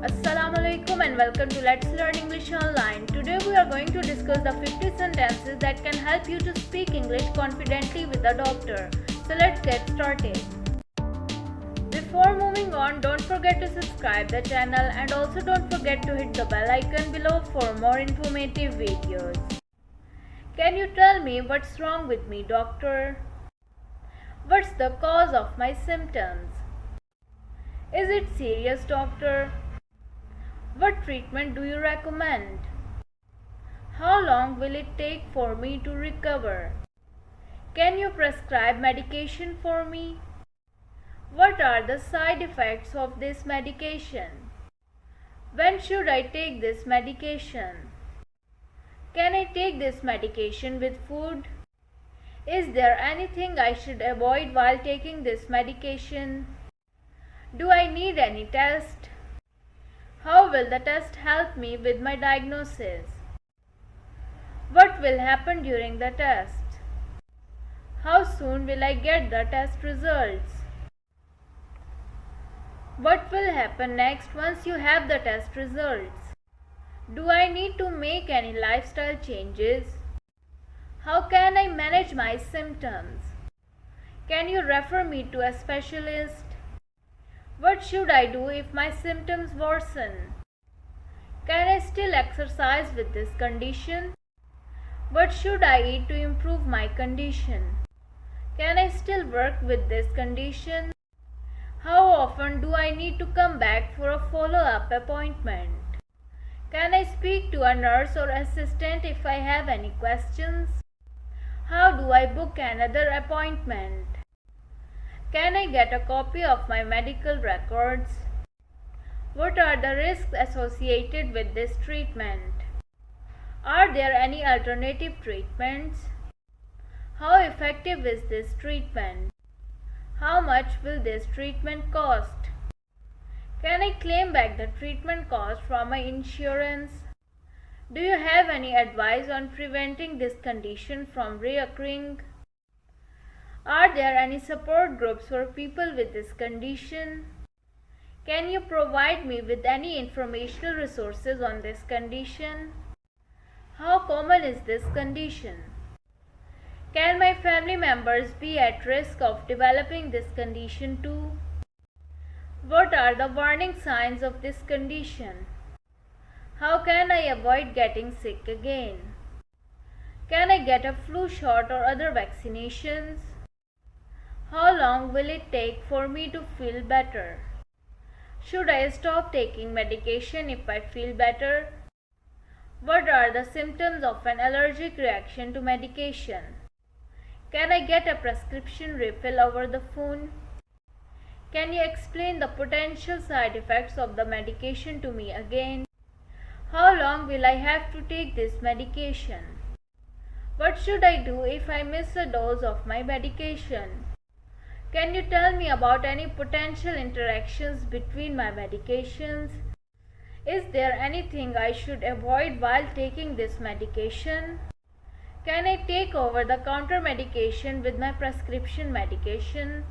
Assalamu alaikum and welcome to Let's Learn English Online. Today we are going to discuss the 50 sentences that can help you to speak English confidently with a doctor. So let's get started. Before moving on, don't forget to subscribe the channel and also don't forget to hit the bell icon below for more informative videos. Can you tell me what's wrong with me, doctor? What's the cause of my symptoms? Is it serious, doctor? What treatment do you recommend? How long will it take for me to recover? Can you prescribe medication for me? What are the side effects of this medication? When should I take this medication? Can I take this medication with food? Is there anything I should avoid while taking this medication? Do I need any test? How will the test help me with my diagnosis? What will happen during the test? How soon will I get the test results? What will happen next once you have the test results? Do I need to make any lifestyle changes? How can I manage my symptoms? Can you refer me to a specialist? What should I do if my symptoms worsen? Can I still exercise with this condition? What should I eat to improve my condition? Can I still work with this condition? How often do I need to come back for a follow-up appointment? Can I speak to a nurse or assistant if I have any questions? How do I book another appointment? Can I get a copy of my medical records? What are the risks associated with this treatment? Are there any alternative treatments? How effective is this treatment? How much will this treatment cost? Can I claim back the treatment cost from my insurance? Do you have any advice on preventing this condition from reoccurring? Are there any support groups for people with this condition? Can you provide me with any informational resources on this condition? How common is this condition? Can my family members be at risk of developing this condition too? What are the warning signs of this condition? How can I avoid getting sick again? Can I get a flu shot or other vaccinations? How long will it take for me to feel better? Should I stop taking medication if I feel better? What are the symptoms of an allergic reaction to medication? Can I get a prescription refill over the phone? Can you explain the potential side effects of the medication to me again? How long will I have to take this medication? What should I do if I miss a dose of my medication? Can you tell me about any potential interactions between my medications? Is there anything I should avoid while taking this medication? Can I take over the counter medication with my prescription medication?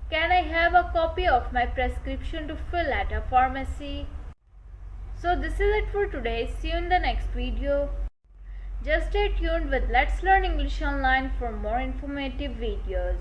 Can I have a copy of my prescription to fill at a pharmacy? So this is it for today. See you in the next video. Just stay tuned with Let's Learn English Online for more informative videos.